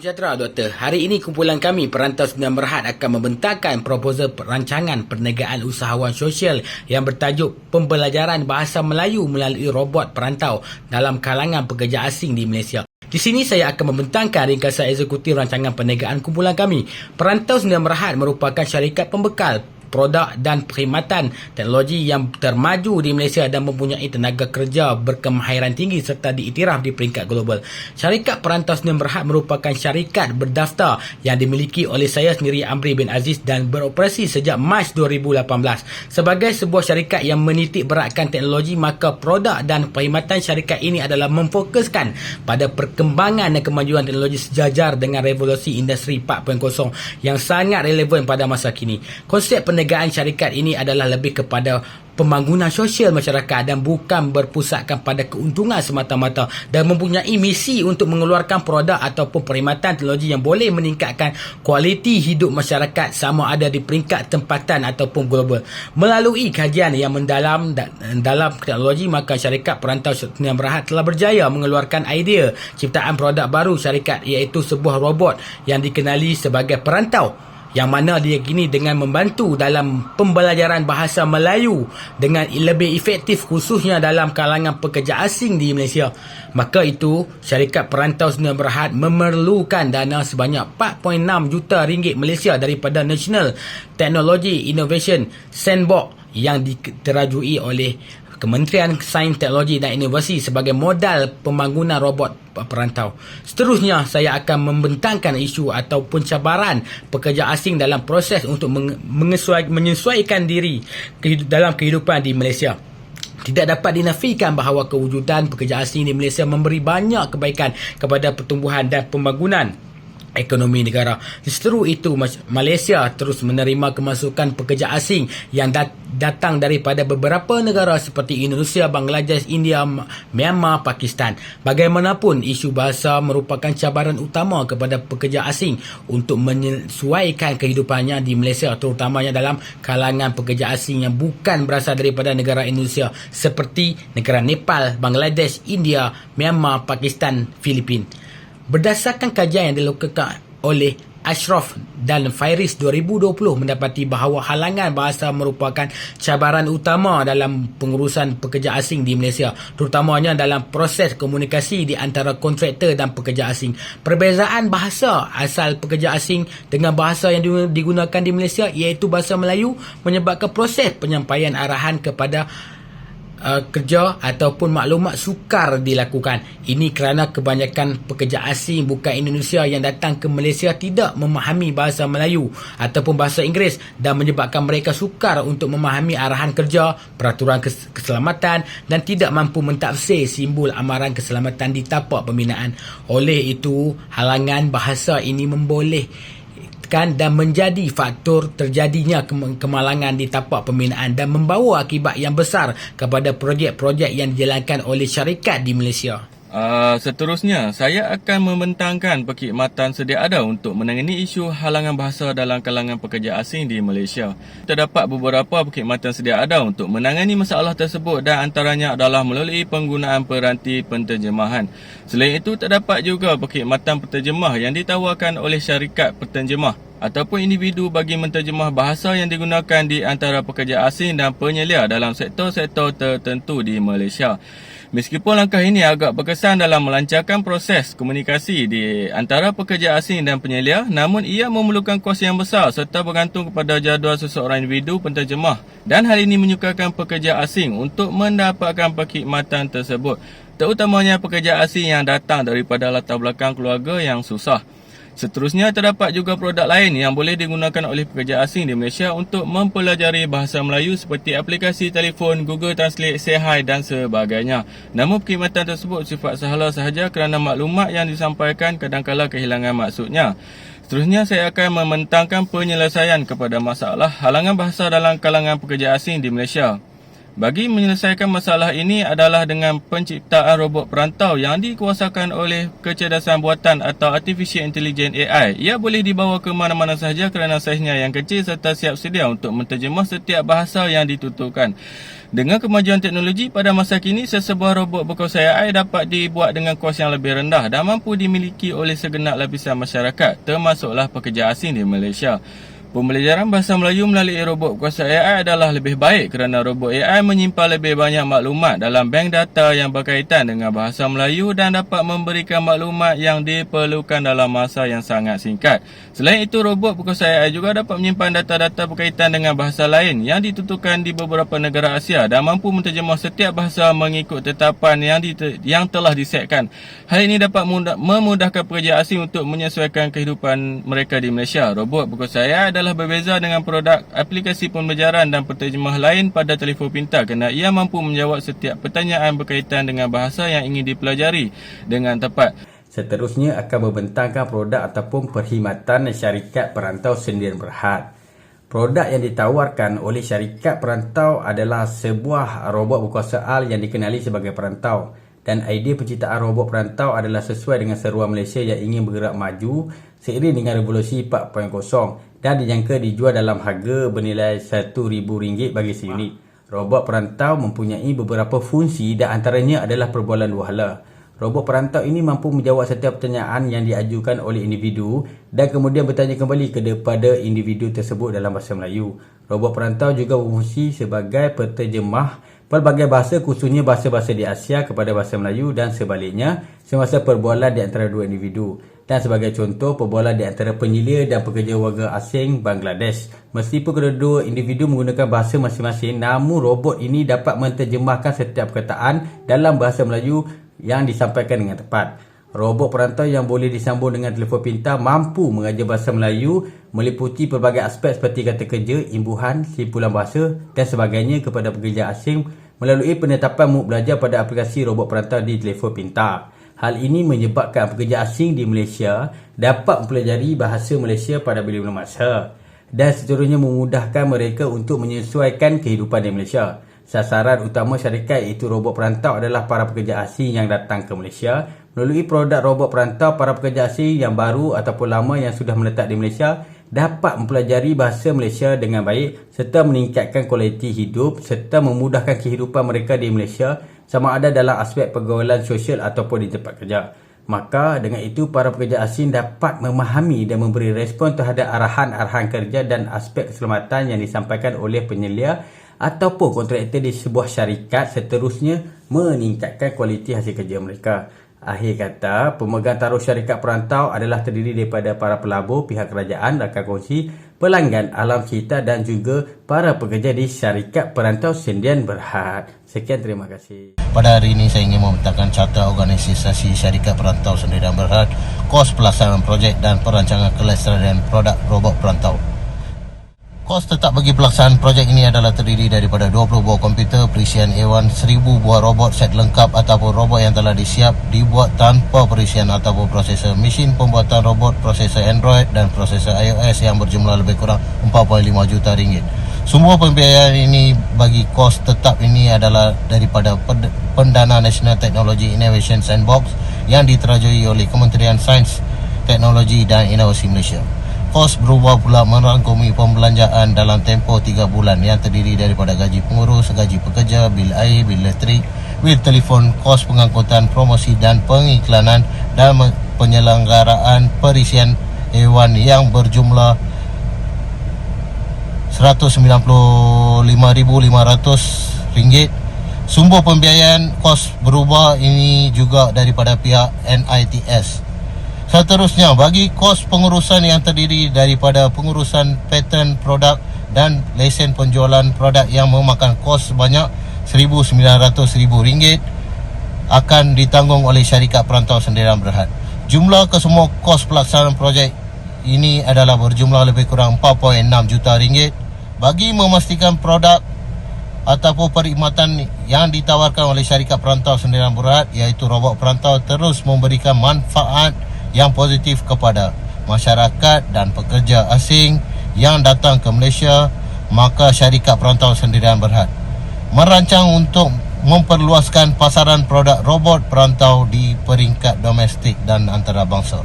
Sejahtera Doktor, hari ini kumpulan kami Perantau Sdn Bhd akan membentangkan proposal rancangan perniagaan usahawan sosial yang bertajuk Pembelajaran Bahasa Melayu melalui robot perantau dalam kalangan pekerja asing di Malaysia. Di sini saya akan membentangkan ringkasan eksekutif rancangan perniagaan kumpulan kami. Perantau Sdn Bhd merupakan syarikat pembekal produk dan perkhidmatan teknologi yang termaju di Malaysia dan mempunyai tenaga kerja berkemahiran tinggi serta diiktiraf di peringkat global. Syarikat Perantau Sdn Bhd merupakan syarikat berdaftar yang dimiliki oleh saya sendiri Amri bin Aziz dan beroperasi sejak Mac 2018. Sebagai sebuah syarikat yang menitik beratkan teknologi, maka produk dan perkhidmatan syarikat ini adalah memfokuskan pada perkembangan dan kemajuan teknologi sejajar dengan revolusi industri 4.0 yang sangat relevan pada masa kini. Konsep perniagaan syarikat ini adalah lebih kepada pembangunan sosial masyarakat dan bukan berpusatkan pada keuntungan semata-mata, dan mempunyai misi untuk mengeluarkan produk ataupun perkhidmatan teknologi yang boleh meningkatkan kualiti hidup masyarakat sama ada di peringkat tempatan ataupun global. Melalui kajian yang mendalam dalam teknologi, maka syarikat Perantau Sdn Bhd telah berjaya mengeluarkan idea ciptaan produk baru syarikat, iaitu sebuah robot yang dikenali sebagai perantau, yang mana diyakini dengan membantu dalam pembelajaran bahasa Melayu dengan lebih efektif khususnya dalam kalangan pekerja asing di Malaysia. Maka itu, syarikat Perantau Sdn Bhd memerlukan dana sebanyak 4.6 juta ringgit Malaysia daripada National Technology Innovation Sandbox yang diterajui oleh Kementerian Sains, Teknologi dan Inovasi sebagai modal pembangunan robot perantau. Seterusnya, saya akan membentangkan isu ataupun cabaran pekerja asing dalam proses untuk menyesuaikan diri dalam kehidupan di Malaysia. Tidak dapat dinafikan bahawa kewujudan pekerja asing di Malaysia memberi banyak kebaikan kepada pertumbuhan dan pembangunan ekonomi negara. Seteru itu, Malaysia terus menerima kemasukan pekerja asing yang datang daripada beberapa negara seperti Indonesia, Bangladesh, India, Myanmar, Pakistan. Bagaimanapun, isu bahasa merupakan cabaran utama kepada pekerja asing untuk menyesuaikan kehidupannya di Malaysia, terutamanya dalam kalangan pekerja asing yang bukan berasal daripada negara Indonesia seperti negara Nepal, Bangladesh, India, Myanmar, Pakistan, Filipina. Berdasarkan kajian yang dilakukan oleh Ashraf dan Fairis 2020 mendapati bahawa halangan bahasa merupakan cabaran utama dalam pengurusan pekerja asing di Malaysia, terutamanya dalam proses komunikasi di antara kontraktor dan pekerja asing. Perbezaan bahasa asal pekerja asing dengan bahasa yang digunakan di Malaysia, iaitu bahasa Melayu, menyebabkan proses penyampaian arahan kepada kerja ataupun maklumat sukar dilakukan. Ini kerana kebanyakan pekerja asing bukan Indonesia yang datang ke Malaysia tidak memahami bahasa Melayu ataupun bahasa Inggeris, dan menyebabkan mereka sukar untuk memahami arahan kerja, peraturan keselamatan, dan tidak mampu mentafsir simbol amaran keselamatan di tapak pembinaan. Oleh itu, halangan bahasa ini dan menjadi faktor terjadinya kemalangan di tapak pembinaan dan membawa akibat yang besar kepada projek-projek yang dijalankan oleh syarikat di Malaysia. Seterusnya, saya akan membentangkan perkhidmatan sedia ada untuk menangani isu halangan bahasa dalam kalangan pekerja asing di Malaysia. Terdapat beberapa perkhidmatan sedia ada untuk menangani masalah tersebut, dan antaranya adalah melalui penggunaan peranti penterjemahan. Selain itu, terdapat juga perkhidmatan penterjemah yang ditawarkan oleh syarikat penterjemah ataupun individu bagi menterjemah bahasa yang digunakan di antara pekerja asing dan penyelia dalam sektor-sektor tertentu di Malaysia. Meskipun langkah ini agak berkesan dalam melancarkan proses komunikasi di antara pekerja asing dan penyelia, namun ia memerlukan kos yang besar serta bergantung kepada jadual seseorang individu penterjemah, dan hal ini menyukarkan pekerja asing untuk mendapatkan perkhidmatan tersebut, terutamanya pekerja asing yang datang daripada latar belakang keluarga yang susah. Seterusnya, terdapat juga produk lain yang boleh digunakan oleh pekerja asing di Malaysia untuk mempelajari bahasa Melayu seperti aplikasi telefon, Google Translate, Say Hi dan sebagainya. Namun perkhidmatan tersebut sifat sahaja sahaja kerana maklumat yang disampaikan kadang-kala kehilangan maksudnya. Seterusnya, saya akan membentangkan penyelesaian kepada masalah halangan bahasa dalam kalangan pekerja asing di Malaysia. Bagi menyelesaikan masalah ini adalah dengan penciptaan robot perantau yang dikuasakan oleh kecerdasan buatan atau Artificial Intelligence AI. Ia boleh dibawa ke mana-mana sahaja kerana saiznya yang kecil serta siap sedia untuk menterjemah setiap bahasa yang dituturkan. Dengan kemajuan teknologi pada masa kini, sesebuah robot berkuasa AI dapat dibuat dengan kos yang lebih rendah dan mampu dimiliki oleh segenap lapisan masyarakat, termasuklah pekerja asing di Malaysia. Pembelajaran bahasa Melayu melalui robot berkuasa AI adalah lebih baik kerana robot AI menyimpan lebih banyak maklumat dalam bank data yang berkaitan dengan bahasa Melayu dan dapat memberikan maklumat yang diperlukan dalam masa yang sangat singkat. Selain itu, robot berkuasa AI juga dapat menyimpan data-data berkaitan dengan bahasa lain yang ditentukan di beberapa negara Asia dan mampu menterjemah setiap bahasa mengikut tetapan yang telah disetkan. Hal ini dapat memudahkan pekerja asing untuk menyesuaikan kehidupan mereka di Malaysia. Robot berkuasa AI adalah berbeza dengan produk aplikasi pembelajaran dan penterjemah lain pada telefon pintar kerana ia mampu menjawab setiap pertanyaan berkaitan dengan bahasa yang ingin dipelajari dengan tepat. Seterusnya akan membentangkan produk ataupun perkhidmatan syarikat perantau sendirian berhad. Produk yang ditawarkan oleh syarikat perantau adalah sebuah robot berkuasa AI yang dikenali sebagai perantau. Dan idea penciptaan robot perantau adalah sesuai dengan seruan Malaysia yang ingin bergerak maju seiring dengan revolusi 4.0 dan dijangka dijual dalam harga bernilai RM1,000 bagi seunit. Robot perantau mempunyai beberapa fungsi dan antaranya adalah perbualan dua hala. Robot perantau ini mampu menjawab setiap pertanyaan yang diajukan oleh individu dan kemudian bertanya kembali kepada individu tersebut dalam bahasa Melayu. Robot perantau juga berfungsi sebagai penterjemah pelbagai bahasa, khususnya bahasa-bahasa di Asia kepada bahasa Melayu dan sebaliknya semasa perbualan di antara dua individu. Dan sebagai contoh, perbualan di antara penyilia dan pekerja warga asing Bangladesh. Meskipun kedua-dua individu menggunakan bahasa masing-masing, namun robot ini dapat menterjemahkan setiap perkataan dalam bahasa Melayu yang disampaikan dengan tepat. Robot perantau yang boleh disambung dengan telefon pintar mampu mengajar bahasa Melayu meliputi pelbagai aspek seperti kata kerja, imbuhan, simpulan bahasa dan sebagainya kepada pekerja asing melalui penetapan MOOC belajar pada aplikasi robot perantau di telefon pintar. Hal ini menyebabkan pekerja asing di Malaysia dapat mempelajari bahasa Malaysia pada bila-bila masa dan seterusnya memudahkan mereka untuk menyesuaikan kehidupan di Malaysia. Sasaran utama syarikat iaitu robot perantau adalah para pekerja asing yang datang ke Malaysia. Melalui produk robot perantau, para pekerja asing yang baru ataupun lama yang sudah menetap di Malaysia dapat mempelajari bahasa Malaysia dengan baik serta meningkatkan kualiti hidup serta memudahkan kehidupan mereka di Malaysia sama ada dalam aspek pergaulan sosial ataupun di tempat kerja. Maka dengan itu para pekerja asing dapat memahami dan memberi respon terhadap arahan-arahan kerja dan aspek keselamatan yang disampaikan oleh penyelia ataupun kontraktor di sebuah syarikat, seterusnya meningkatkan kualiti hasil kerja mereka. Akhir kata, pemegang taruh syarikat perantau adalah terdiri daripada para pelabur, pihak kerajaan, rakan kongsi, pelanggan, alam sekitar dan juga para pekerja di syarikat perantau sendirian berhad. Sekian, terima kasih. Pada hari ini saya ingin membentangkan Carta Organisasi Syarikat Perantau Sendirian Berhad, kos pelaksanaan projek dan perancangan kelestarian produk robot perantau. Kos tetap bagi pelaksanaan projek ini adalah terdiri daripada 20 buah komputer, perisian A1, 1000 buah robot set lengkap ataupun robot yang telah disiap dibuat tanpa perisian ataupun prosesor, mesin pembuatan robot, prosesor Android dan prosesor iOS yang berjumlah lebih kurang 4.5 juta ringgit. Semua pembiayaan ini bagi kos tetap ini adalah daripada Pendana National Technology Innovation Sandbox yang diterajui oleh Kementerian Sains, Teknologi dan Inovasi Malaysia. Kos berubah pula merangkumi pembelanjaan dalam tempoh 3 bulan yang terdiri daripada gaji pengurus, gaji pekerja, bil air, bil elektrik, bil telefon, kos pengangkutan, promosi dan pengiklanan dan penyelenggaraan perisian A1 yang berjumlah RM195,500. Sumber pembiayaan kos berubah ini juga daripada pihak NITS. Seterusnya, bagi kos pengurusan yang terdiri daripada pengurusan paten produk dan lesen penjualan produk yang memakan kos sebanyak RM1,900 akan ditanggung oleh syarikat perantau sendirian berhad. Jumlah kesemua kos pelaksanaan projek ini adalah berjumlah lebih kurang RM4.6 juta. Bagi memastikan produk ataupun perkhidmatan yang ditawarkan oleh syarikat perantau sendirian berhad iaitu robot perantau terus memberikan manfaat yang positif kepada masyarakat dan pekerja asing yang datang ke Malaysia, maka syarikat perantau sendirian berhad merancang untuk memperluaskan pasaran produk robot perantau di peringkat domestik dan antarabangsa.